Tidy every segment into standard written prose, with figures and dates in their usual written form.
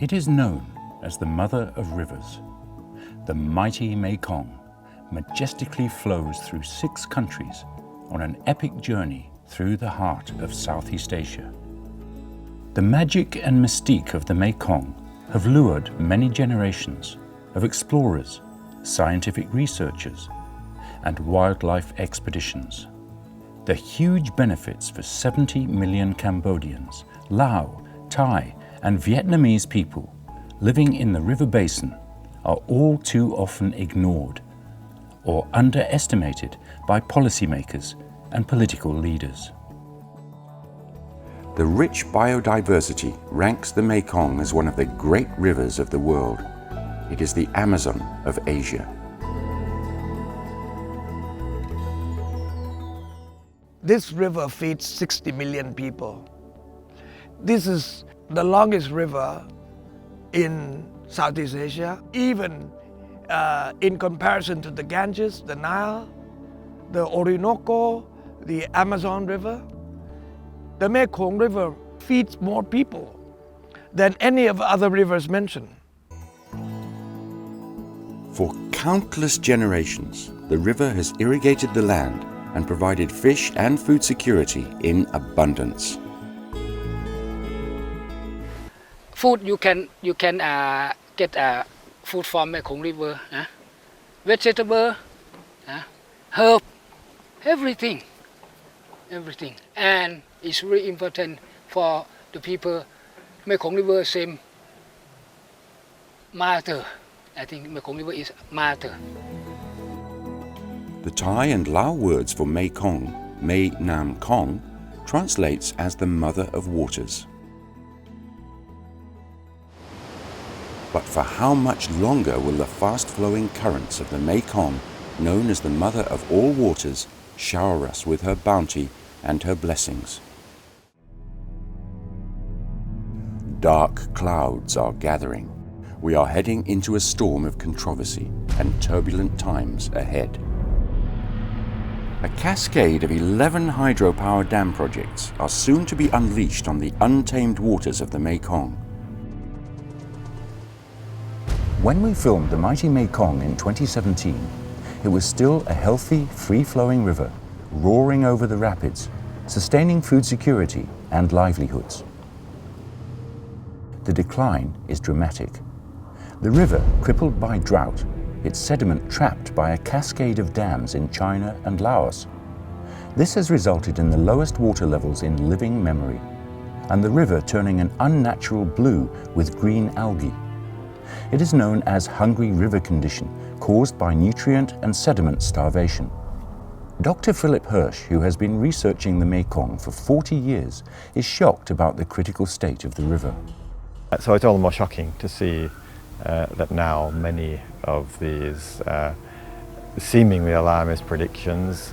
It is known as the mother of rivers. The mighty Mekong majestically flows through 6 countries on an epic journey through the heart of Southeast Asia. The magic and mystique of the Mekong have lured many generations of explorers, scientific researchers, and wildlife expeditions. The huge benefits for 70 million Cambodians, Lao, Thai, and Vietnamese people living in the river basin are all too often ignored or underestimated by policymakers and political leaders. The rich biodiversity ranks the Mekong as one of the great rivers of the world. It is the Amazon of Asia. This river feeds 60 million people. This is the longest river in Southeast Asia, even in comparison to the Ganges, the Nile, the Orinoco, the Amazon River. The Mekong River feeds more people than any of the other rivers mentioned. For countless generations, the river has irrigated the land and provided fish and food security in abundance. Food you can get food from Mekong River, vegetable, herb, everything, and it's really important for the people. Mekong River same mother. I think Mekong River is mother. The Thai and Lao words for Mekong, Mei Nam Kong, translates as the mother of waters. But for how much longer will the fast-flowing currents of the Mekong, known as the mother of all waters, shower us with her bounty and her blessings? Dark clouds are gathering. We are heading into a storm of controversy and turbulent times ahead. A cascade of 11 hydropower dam projects are soon to be unleashed on the untamed waters of the Mekong. When we filmed the mighty Mekong in 2017, it was still a healthy, free-flowing river, roaring over the rapids, sustaining food security and livelihoods. The decline is dramatic. The river, crippled by drought, its sediment trapped by a cascade of dams in China and Laos. This has resulted in the lowest water levels in living memory, and the river turning an unnatural blue with green algae. It is known as hungry river condition, caused by nutrient and sediment starvation. Dr. Philip Hirsch, who has been researching the Mekong for 40 years, is shocked about the critical state of the river. So it's all the more shocking to see that now many of these seemingly alarmist predictions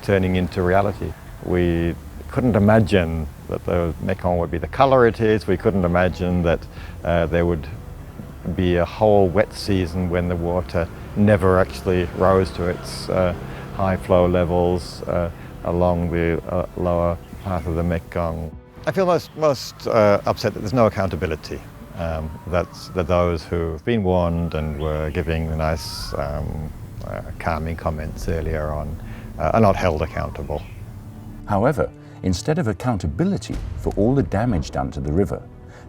turning into reality. We couldn't imagine that the Mekong would be the colour it is. We couldn't imagine that there would be a whole wet season when the water never actually rose to its high flow levels along the lower part of the Mekong. I feel most upset that there's no accountability. That those who've been warned and were giving the nice calming comments earlier on are not held accountable. However, instead of accountability for all the damage done to the river,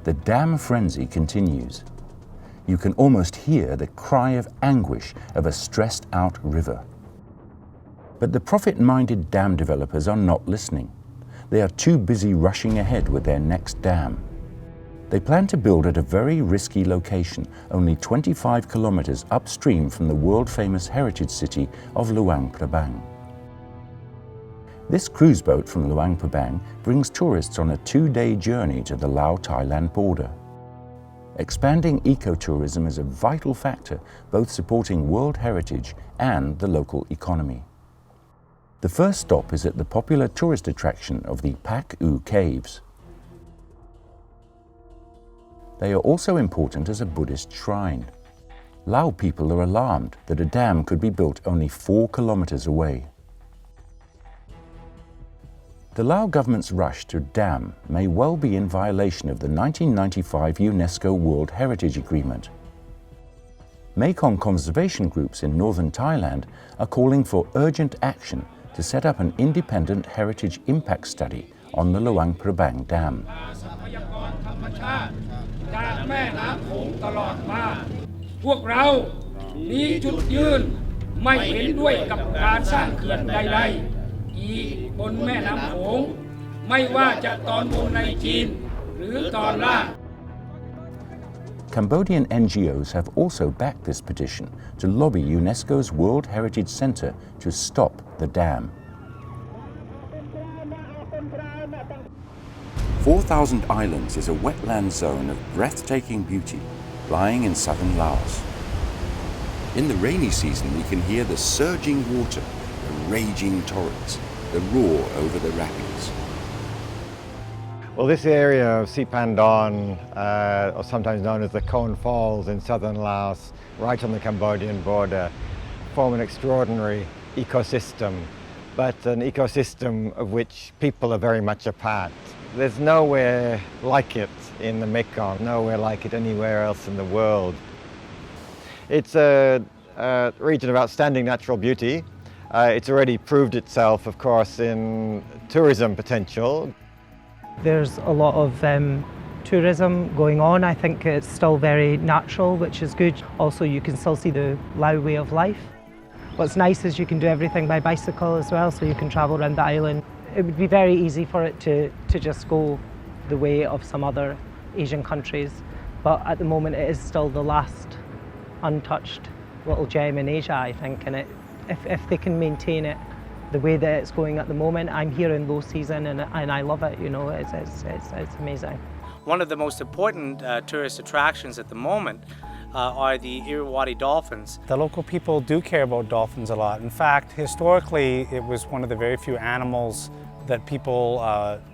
the dam frenzy continues. You can almost hear the cry of anguish of a stressed-out river. But the profit-minded dam developers are not listening. They are too busy rushing ahead with their next dam. They plan to build at a very risky location, only 25 kilometers upstream from the world-famous heritage city of Luang Prabang. This cruise boat from Luang Prabang brings tourists on a 2-day journey to the Lao-Thailand border. Expanding ecotourism is a vital factor, both supporting world heritage and the local economy. The first stop is at the popular tourist attraction of the Pak U Caves. They are also important as a Buddhist shrine. Lao people are alarmed that a dam could be built only 4 kilometers away. The Lao government's rush to dam may well be in violation of the 1995 UNESCO World Heritage Agreement. Mekong conservation groups in northern Thailand are calling for urgent action to set up an independent heritage impact study on the Luang Prabang Dam. จากแม่น้ำโขงตลอดมาพวกเรามีจุดยืนไม่เห็นด้วยกับการสร้างเขื่อนใดๆอีกบนแม่น้ำโขงไม่ว่าจะตอนบนในจีนหรือตอนล่าง Cambodian NGOs have also backed this petition to lobby UNESCO's World Heritage Center to stop the dam. 4,000 Islands is a wetland zone of breathtaking beauty lying in southern Laos. In the rainy season, we can hear the surging water, the raging torrents, the roar over the rapids. Well, this area of Sipandon, or sometimes known as the Khon Falls in southern Laos, right on the Cambodian border, form an extraordinary ecosystem, but an ecosystem of which people are very much a part. There's nowhere like it in the Mekong, nowhere like it anywhere else in the world. It's a region of outstanding natural beauty. It's already proved itself, of course, in tourism potential. There's a lot of tourism going on. I think it's still very natural, which is good. Also, you can still see the Lao way of life. What's nice is you can do everything by bicycle as well, so you can travel around the island. It would be very easy for it to just go the way of some other Asian countries, but at the moment it is still the last untouched little gem in Asia, I think, and if they can maintain it the way that it's going at the moment. I'm here in low season and I love it, you know, it's amazing. One of the most important tourist attractions at the moment are the Irrawaddy dolphins. The local people do care about dolphins a lot. In fact, historically, it was one of the very few animals that people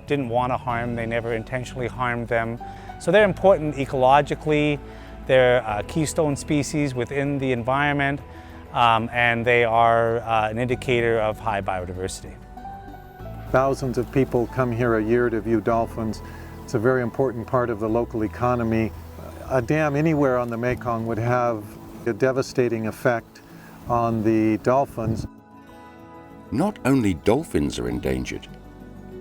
didn't want to harm. They never intentionally harmed them. So they're important ecologically. They're keystone species within the environment, and they are an indicator of high biodiversity. Thousands of people come here a year to view dolphins. It's a very important part of the local economy. A dam anywhere on the Mekong would have a devastating effect on the dolphins. Not only dolphins are endangered,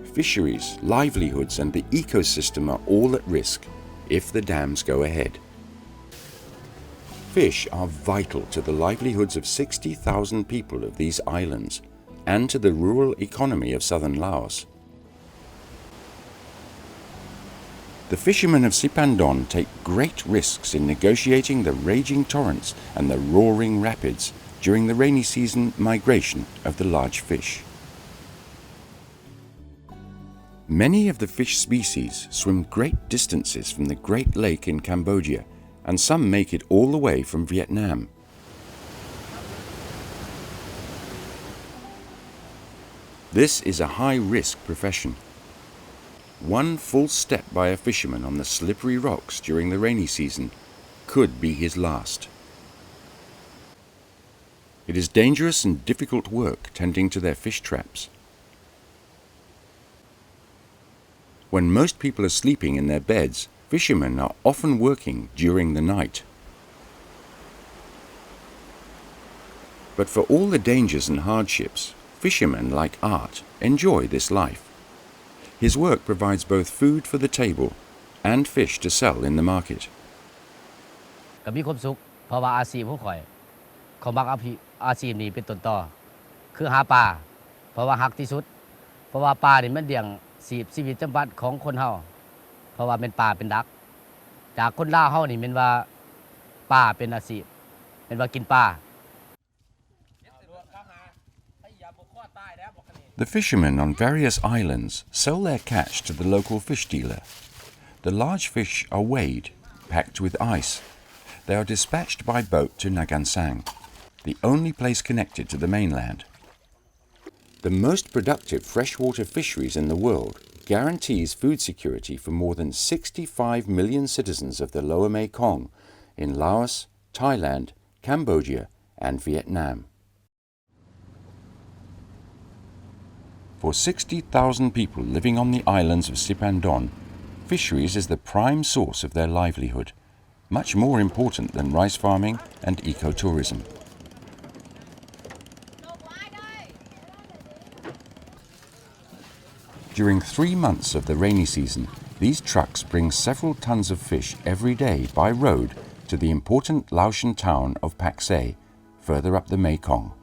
fisheries, livelihoods and the ecosystem are all at risk if the dams go ahead. Fish are vital to the livelihoods of 60,000 people of these islands and to the rural economy of southern Laos. The fishermen of Sipandon take great risks in negotiating the raging torrents and the roaring rapids during the rainy season migration of the large fish. Many of the fish species swim great distances from the Great Lake in Cambodia, and some make it all the way from Vietnam. This is a high-risk profession. One false step by a fisherman on the slippery rocks during the rainy season could be his last. It is dangerous and difficult work tending to their fish traps. When most people are sleeping in their beds, fishermen are often working during the night. But for all the dangers and hardships, fishermen like Art enjoy this life. His work provides both food for the table and fish to sell in the market. ก็มีความสุขเพราะว่าอาชีพของข่อยเขามักอาชีพนี้เป็นต้นต่อคือหาปลาเพราะว่าฮักที่สุดเพราะว่าปลานี่มันเลี้ยงชีวิตประจำวันของคนเฮาเพราะว่าเป็นปลาเป็นดักจากคนลาวเฮานี่แม่นว่าปลาเป็นอาชีพแม่นว่ากินปลา The fishermen on various islands sell their catch to the local fish dealer. The large fish are weighed, packed with ice. They are dispatched by boat to Nagansang, the only place connected to the mainland. The most productive freshwater fisheries in the world guarantees food security for more than 65 million citizens of the Lower Mekong in Laos, Thailand, Cambodia and Vietnam. For 60,000 people living on the islands of Sipandon, fisheries is the prime source of their livelihood, much more important than rice farming and ecotourism. During 3 months of the rainy season, these trucks bring several tons of fish every day by road to the important Laotian town of Paksay, further up the Mekong.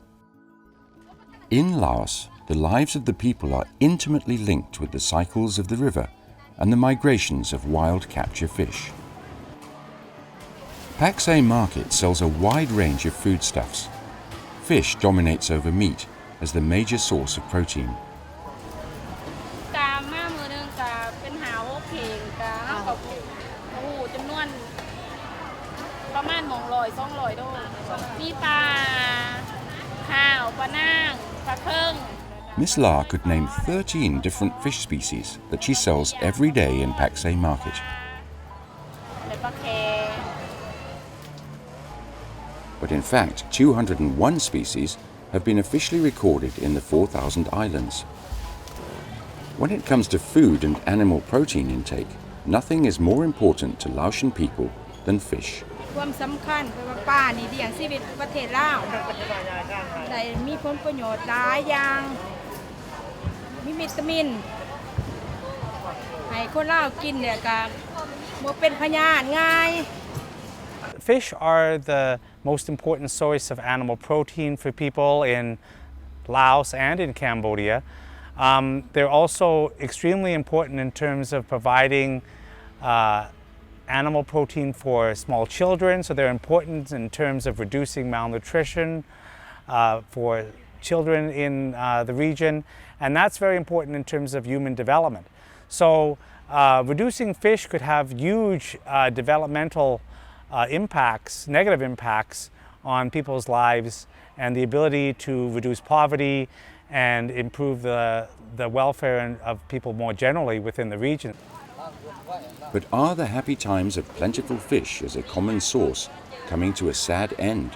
In Laos, the lives of the people are intimately linked with the cycles of the river and the migrations of wild capture fish. Paksay Market sells a wide range of foodstuffs. Fish dominates over meat as the major source of protein. Miss La could name 13 different fish species that she sells every day in Paksay Market. But in fact, 201 species have been officially recorded in the 4,000 islands. When it comes to food and animal protein intake, nothing is more important to Laotian people than fish. ความสำคัญเพราะว่าปลานี่เลี้ยงชีวิตประเทศลาวได้มีผลประโยชน์หลายอย่างมีวิตามินให้คนลาวกินเนี่ยก็บ่เป็นพยาธิง่าย Fish are the most important source of animal protein for people in Laos and in Cambodia. They're also extremely important in terms of providing animal protein for small children, so they're important in terms of reducing malnutrition for children in the region, and that's very important in terms of human development. So reducing fish could have huge developmental impacts, negative impacts on people's lives and the ability to reduce poverty and improve the welfare of people more generally within the region. But are the happy times of plentiful fish as a common source coming to a sad end?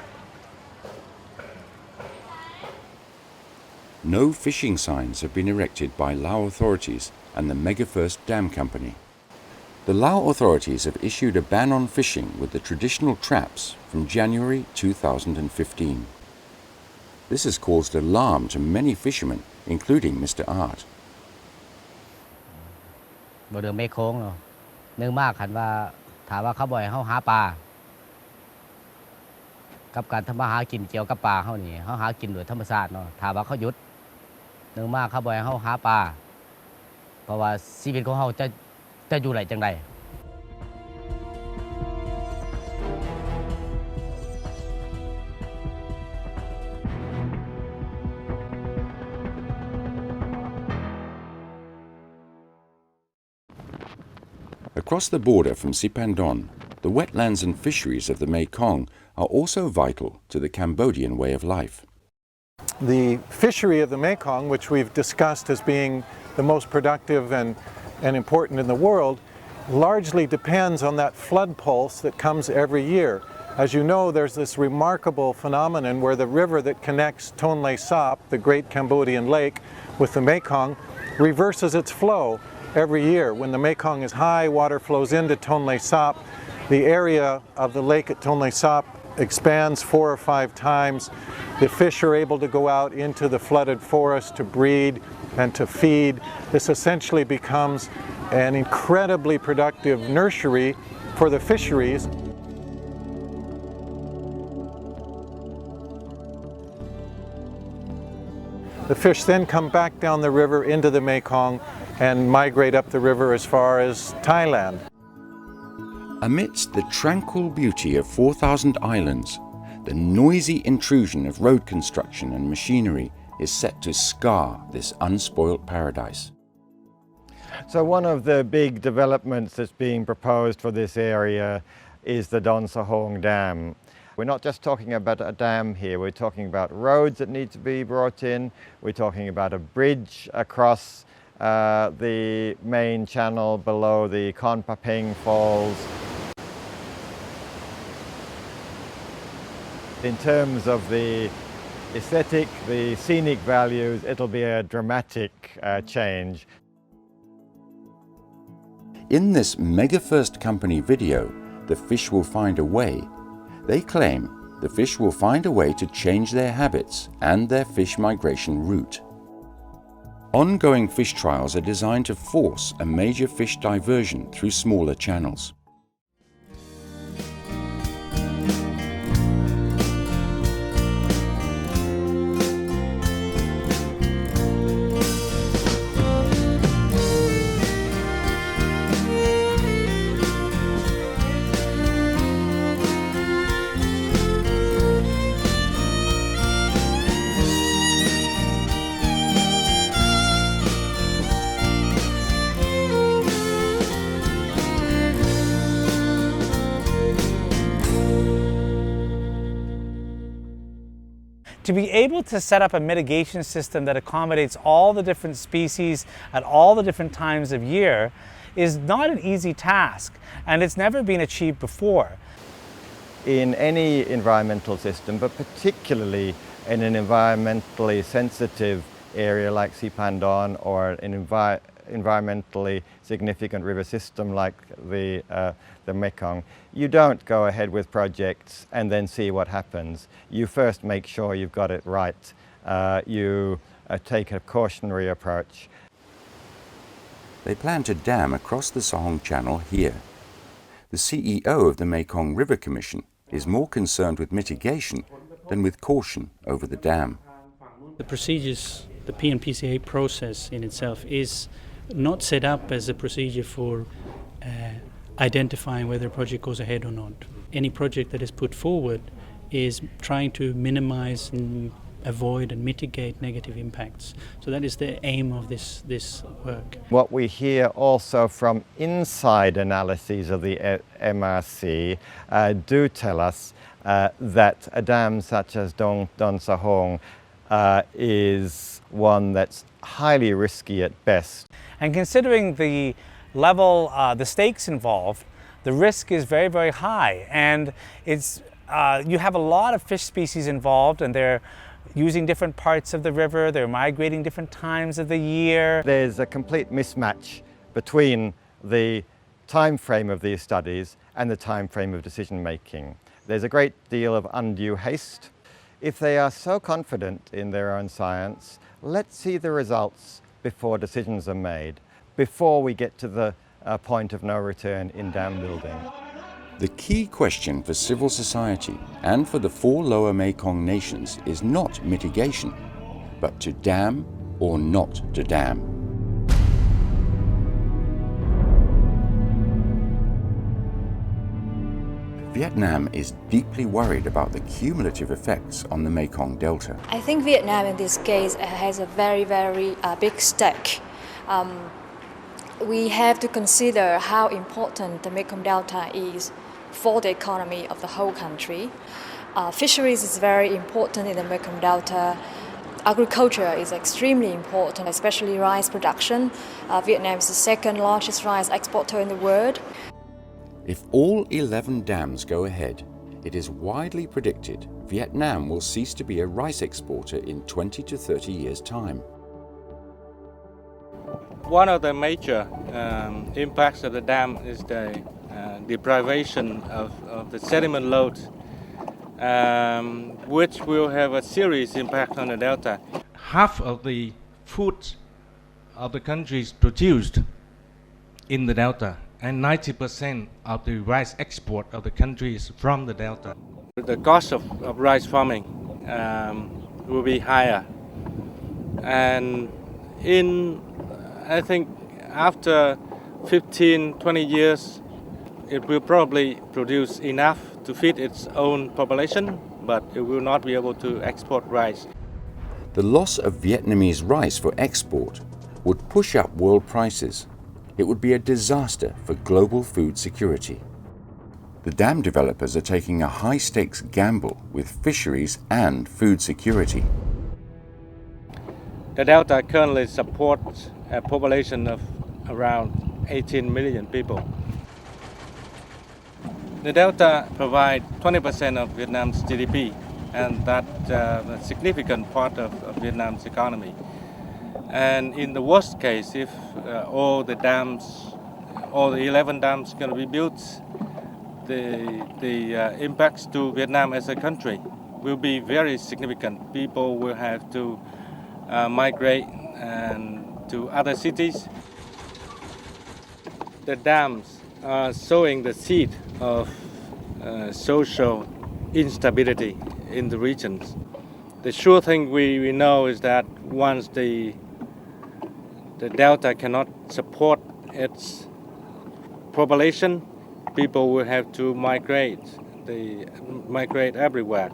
No fishing signs have been erected by Lao authorities and the Megafirst Dam Company. The Lao authorities have issued a ban on fishing with the traditional traps from January 2015. This has caused alarm to many fishermen, including Mr. Art. บ่เดือไม่โค้งเนาะเนื่องมากคันว่าถามว่าเขาบ่อยเฮาหาปลากับการทำมาหากินเกี่ยวกับปลาเฮานี่เฮาหากินโดยธรรมชาติเนาะถามว่าเขาหยุดเนื่องมากเขาบ่อยเฮาหาปลาเพราะว่าชีวิตของเฮาจะอยู่ไหนจังได Across the border from Sipandon, the wetlands and fisheries of the Mekong are also vital to the Cambodian way of life. The fishery of the Mekong, which we've discussed as being the most productive and important in the world, largely depends on that flood pulse that comes every year. As you know, there's this remarkable phenomenon where the river that connects Tonle Sap, the great Cambodian lake, with the Mekong, reverses its flow every year. When the Mekong is high, water flows into Tonle Sap. The area of the lake at Tonle Sap expands 4 or 5 times. The fish are able to go out into the flooded forest to breed and to feed. This essentially becomes an incredibly productive nursery for the fisheries. The fish then come back down the river into the Mekong and migrate up the river as far as Thailand. Amidst the tranquil beauty of 4,000 islands, the noisy intrusion of road construction and machinery is set to scar this unspoilt paradise. So one of the big developments that's being proposed for this area is the Don Sahong Dam. We're not just talking about a dam here, we're talking about roads that need to be brought in, we're talking about a bridge across the main channel below the Kon Papeng Falls. In terms of the aesthetic, the scenic values, it'll be a dramatic change. In this Mega First Company video, The Fish Will Find a Way, they claim the fish will find a way to change their habits and their fish migration route. Ongoing fish trials are designed to force a major fish diversion through smaller channels. To be able to set up a mitigation system that accommodates all the different species at all the different times of year is not an easy task, and it's never been achieved before. In any environmental system, but particularly in an environmentally sensitive area like Sipandon or an environmentally significant river system like the Mekong, you don't go ahead with projects and then see what happens. You first make sure you've got it right. You take a cautionary approach. They plan to dam across the Sahong Channel here. The CEO of the Mekong River Commission is more concerned with mitigation than with caution over the dam. The procedures, the PNPCA process in itself is not set up as a procedure for identifying whether a project goes ahead or not. Any project that is put forward is trying to minimize and avoid and mitigate negative impacts. So that is the aim of this work. What we hear also from inside analyses of the MRC do tell us that a dam such as Don Sahong is one that's highly risky at best. And considering the level, the stakes involved, the risk is very, very high. And it's, you have a lot of fish species involved, and they're using different parts of the river, they're migrating different times of the year. There's a complete mismatch between the time frame of these studies and the time frame of decision making. There's a great deal of undue haste. If they are so confident in their own science, let's see the results before decisions are made, before we get to the point of no return in dam building. The key question for civil society and for the 4 lower Mekong nations is not mitigation, but to dam or not to dam. Vietnam is deeply worried about the cumulative effects on the Mekong Delta. I think Vietnam in this case has a very, very big stake. We have to consider how important the Mekong Delta is for the economy of the whole country. Fisheries is very important in the Mekong Delta. Agriculture is extremely important, especially rice production. Vietnam is the second largest rice exporter in the world. If all 11 dams go ahead, it is widely predicted Vietnam will cease to be a rice exporter in 20 to 30 years' time. One of the major impacts of the dam is the deprivation of the sediment load, which will have a serious impact on the delta. Half of the food of the country is produced in the delta, and 90% of the rice export of the country is from the delta. The cost of rice farming will be higher, and I think after 15-20 years it will probably produce enough to feed its own population, but it will not be able to export rice. The loss of Vietnamese rice for export would push up world prices. It would be a disaster for global food security. The dam developers are taking a high-stakes gamble with fisheries and food security. The delta currently supports a population of around 18 million people. The delta provides 20% of Vietnam's GDP, and that's a significant part of Vietnam's economy. And in the worst case, if all the 11 dams going to be built, the impacts to Vietnam as a country will be very significant. People will have to migrate and to other cities. The dams are sowing the seed of social instability in the regions. The sure thing we know is that once the delta cannot support its population, people will have to migrate. They migrate everywhere.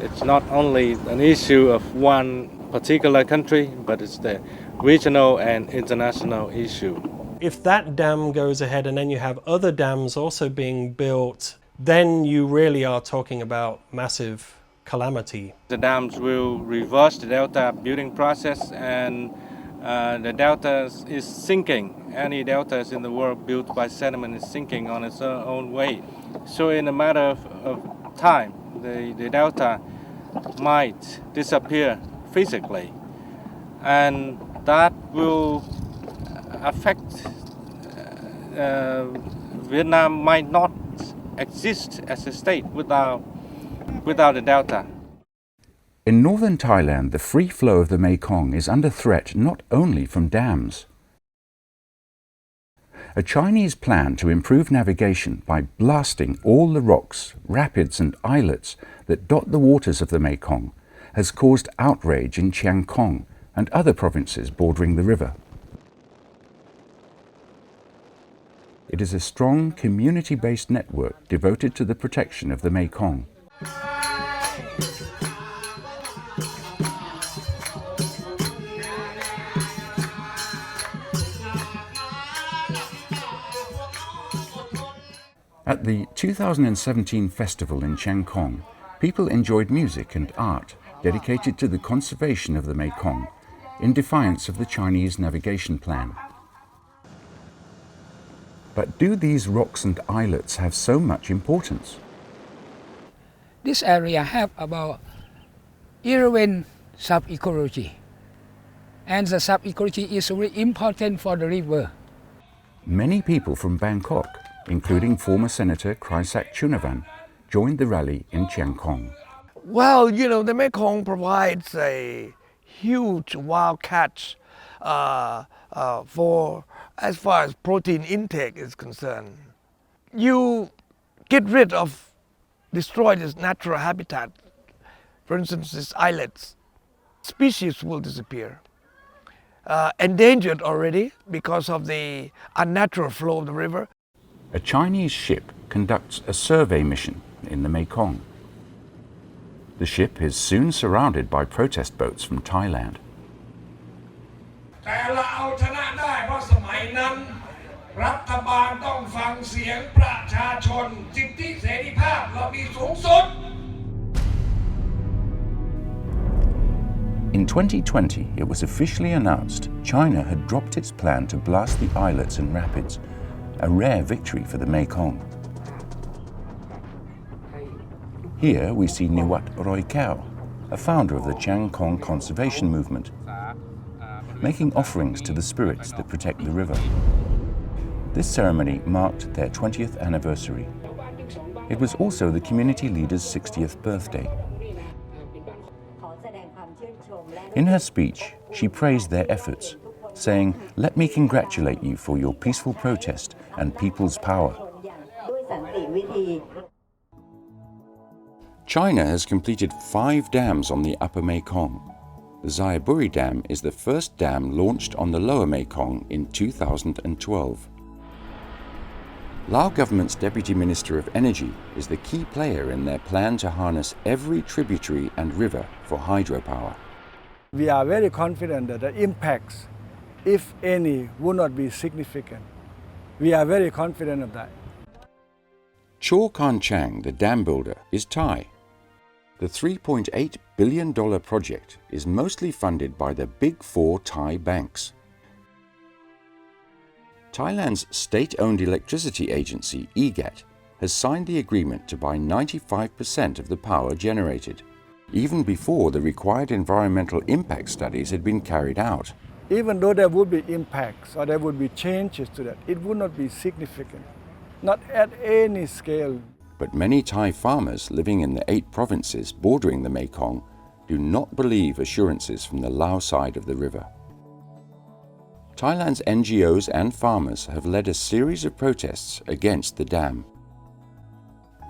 It's not only an issue of one particular country, but it's the regional and international issue. If that dam goes ahead and then you have other dams also being built, then you really are talking about massive calamity. The dams will reverse the delta building process, and the delta is sinking. Any deltas in the world built by sediment is sinking on its own weight. So in a matter of time, the delta might disappear physically, and that will affect Vietnam might not exist as a state without the delta. In northern Thailand, the free flow of the Mekong is under threat not only from dams. A Chinese plan to improve navigation by blasting all the rocks, rapids and islets that dot the waters of the Mekong has caused outrage in Chiang Khong and other provinces bordering the river. It is a strong community-based network devoted to the protection of the Mekong. At the 2017 festival in Chiang Khong, people enjoyed music and art dedicated to the conservation of the Mekong in defiance of the Chinese navigation plan. But do these rocks and islets have so much importance? This area have about 11 sub-ecology, and the sub-ecology is very important for the river. Many people from Bangkok, including former Senator Krisak Chunavan, joined the rally in Chiang Khong. Well, you know, the Mekong provides a huge wild catch for as far as protein intake is concerned. You get rid of, destroy this natural habitat, for instance, these islets, species will disappear. Endangered already because of the unnatural flow of the river. A Chinese ship conducts a survey mission in the Mekong. The ship is soon surrounded by protest boats from Thailand. แต่เราเอาชนะได้เพราะสมัยนั้นรัฐบาลต้องฟังเสียงประชาชนสิทธิเสรีภาพเรามีสูงสุด In 2020, it was officially announced China had dropped its plan to blast the islets and rapids, a rare victory for the Mekong. Here we see Niwat Roy Kao, a founder of the Chiang Khong conservation movement, making offerings to the spirits that protect the river. This ceremony marked their 20th anniversary. It was also the community leader's 60th birthday. In her speech, she praised their efforts, saying, "Let me congratulate you for your peaceful protest and people's power." China has completed 5 dams on the Upper Mekong. The Xayaburi Dam is the first dam launched on the Lower Mekong in 2012. Lao government's Deputy Minister of Energy is the key player in their plan to harness every tributary and river for hydropower. We are very confident that the impacts, if any, will not be significant. We are very confident of that. Chaw Kan Chang, the dam builder, is Thai. The $3.8 billion project is mostly funded by the Big Four Thai banks. Thailand's state-owned electricity agency, EGAT, has signed the agreement to buy 95% of the power generated, even before the required environmental impact studies had been carried out. Even though there would be impacts or there would be changes to that, it would not be significant, not at any scale. But many Thai farmers living in the 8 provinces bordering the Mekong do not believe assurances from the Lao side of the river. Thailand's NGOs and farmers have led a series of protests against the dam.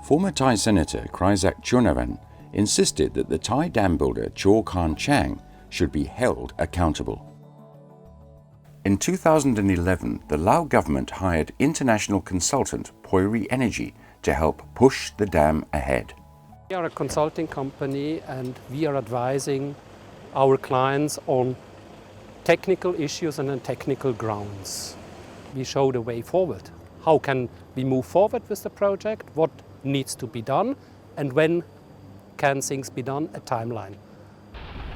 Former Thai Senator Krisak Chunavan insisted that the Thai dam builder Chaw Khan Chang should be held accountable. In 2011, the Lao government hired international consultant Poiri Energy to help push the dam ahead. We are a consulting company and we are advising our clients on technical issues and on technical grounds. We show the way forward. How can we move forward with the project? What needs to be done? And when can things be done? A timeline.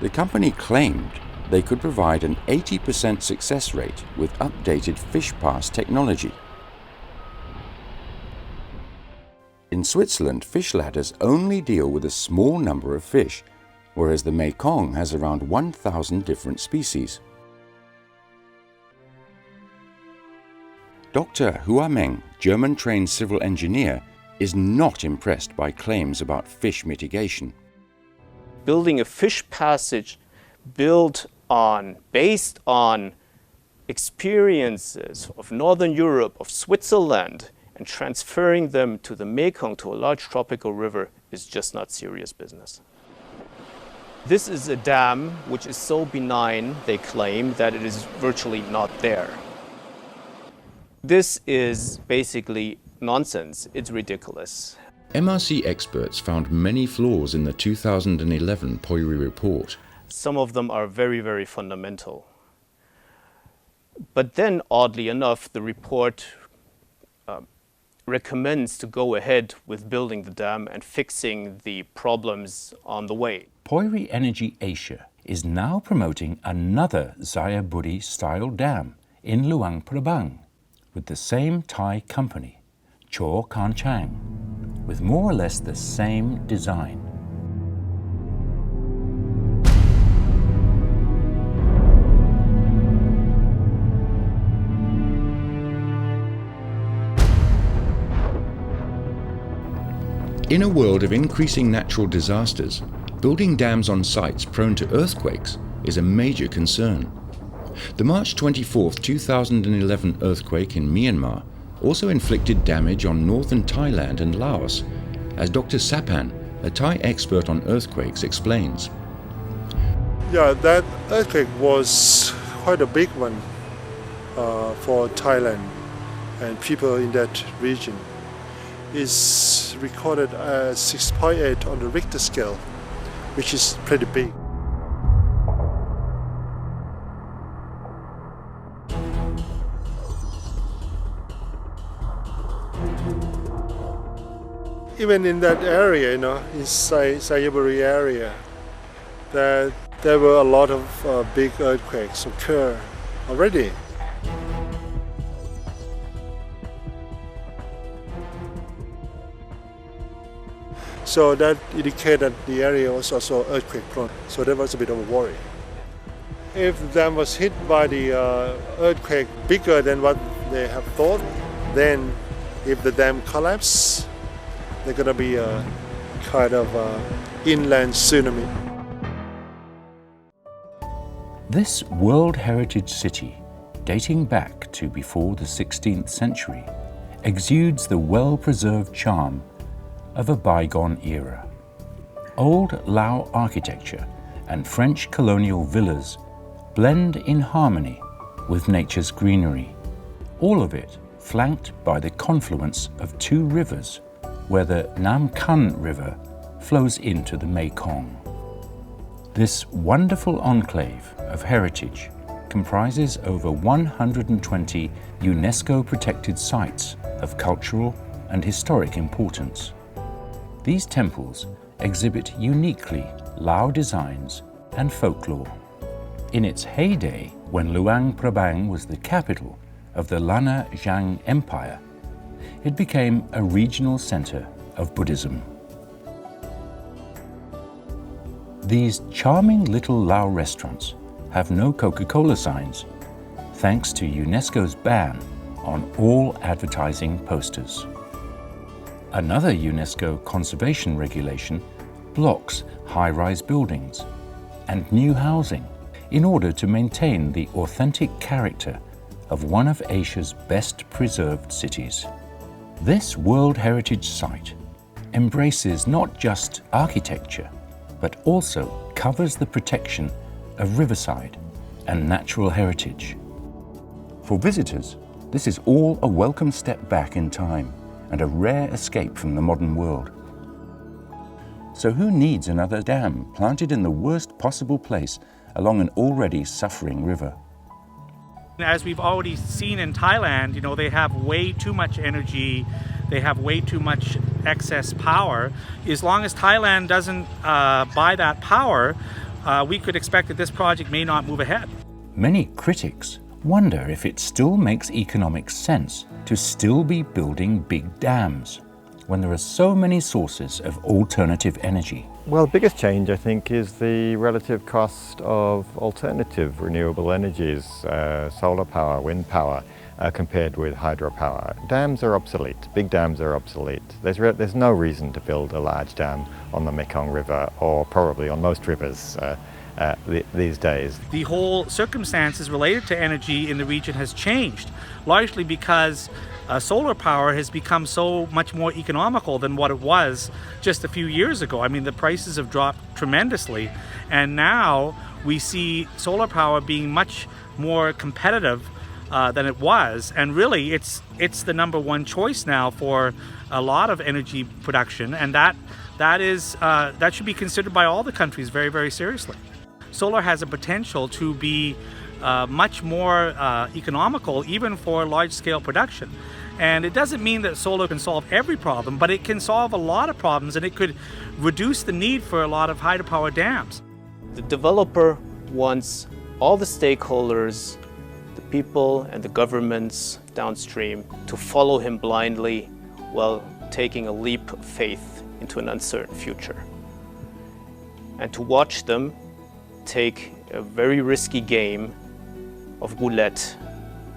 The company claimed they could provide an 80% success rate with updated fish pass technology. In Switzerland, fish ladders only deal with a small number of fish, whereas the Mekong has around 1,000 different species. Dr. Hua Meng, German-trained civil engineer, is not impressed by claims about fish mitigation. Building a fish passage based on experiences of Northern Europe, of Switzerland, and transferring them to the Mekong, to a large tropical river, is just not serious business. This is a dam which is so benign, they claim, that it is virtually not there. This is basically nonsense. It's ridiculous. MRC experts found many flaws in the 2011 Poiri report. Some of them are very, very fundamental. But then, oddly enough, the report recommends to go ahead with building the dam and fixing the problems on the way. Poiri Energy Asia is now promoting another Xayaburi-style dam in Luang Prabang with the same Thai company, Chaw Khan Chang, with more or less the same design. In a world of increasing natural disasters, building dams on sites prone to earthquakes is a major concern. The March 24, 2011 earthquake in Myanmar also inflicted damage on northern Thailand and Laos, as Dr. Sapan, a Thai expert on earthquakes, explains. Yeah, that earthquake was quite a big one for Thailand and people in that region. It's recorded as 6.8 on the Richter scale, which is pretty big. Even in that area, in Xayaburi area, that there were a lot of big earthquakes occur already. So that indicated that the area was also earthquake prone. So that was a bit of a worry. If the dam was hit by the earthquake bigger than what they have thought, then if the dam collapses, there's going to be a kind of inland tsunami. This World Heritage City, dating back to before the 16th century, exudes the well-preserved charm of a bygone era. Old Lao architecture and French colonial villas blend in harmony with nature's greenery, all of it flanked by the confluence of 2 rivers, where the Nam Kan River flows into the Mekong. This wonderful enclave of heritage comprises over 120 UNESCO-protected sites of cultural and historic importance. These temples exhibit uniquely Lao designs and folklore. In its heyday, when Luang Prabang was the capital of the Lana Zhang Empire, it became a regional center of Buddhism. These charming little Lao restaurants have no Coca-Cola signs, thanks to UNESCO's ban on all advertising posters. Another UNESCO conservation regulation blocks high-rise buildings and new housing in order to maintain the authentic character of one of Asia's best preserved cities. This World Heritage Site embraces not just architecture, but also covers the protection of riverside and natural heritage. For visitors, this is all a welcome step back in time and a rare escape from the modern world. So who needs another dam planted in the worst possible place along an already suffering river? As we've already seen in Thailand, you know, they have way too much energy, they have way too much excess power. As long as Thailand doesn't buy that power, we could expect that this project may not move ahead. Many critics wonder if it still makes economic sense to still be building big dams when there are so many sources of alternative energy. Well, the biggest change, I think, is the relative cost of alternative renewable energies, solar power, wind power, compared with hydropower. Dams are obsolete. Big dams are obsolete. There's no reason to build a large dam on the Mekong River, or probably on most rivers these days. The whole circumstances related to energy in the region has changed, largely because solar power has become so much more economical than what it was just a few years ago. I mean, the prices have dropped tremendously, and now we see solar power being much more competitive than it was, and really it's the number one choice now for a lot of energy production, and that should be considered by all the countries very, very seriously. Solar has a potential to be much more economical even for large-scale production. And it doesn't mean that solar can solve every problem, but it can solve a lot of problems, and it could reduce the need for a lot of hydropower dams. The developer wants all the stakeholders, the people and the governments downstream, to follow him blindly while taking a leap of faith into an uncertain future. And to watch them take a very risky game of roulette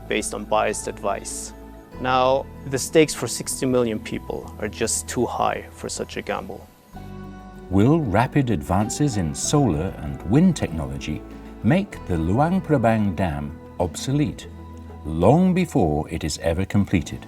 based on biased advice. Now, the stakes for 60 million people are just too high for such a gamble. Will rapid advances in solar and wind technology make the Luang Prabang Dam obsolete long before it is ever completed?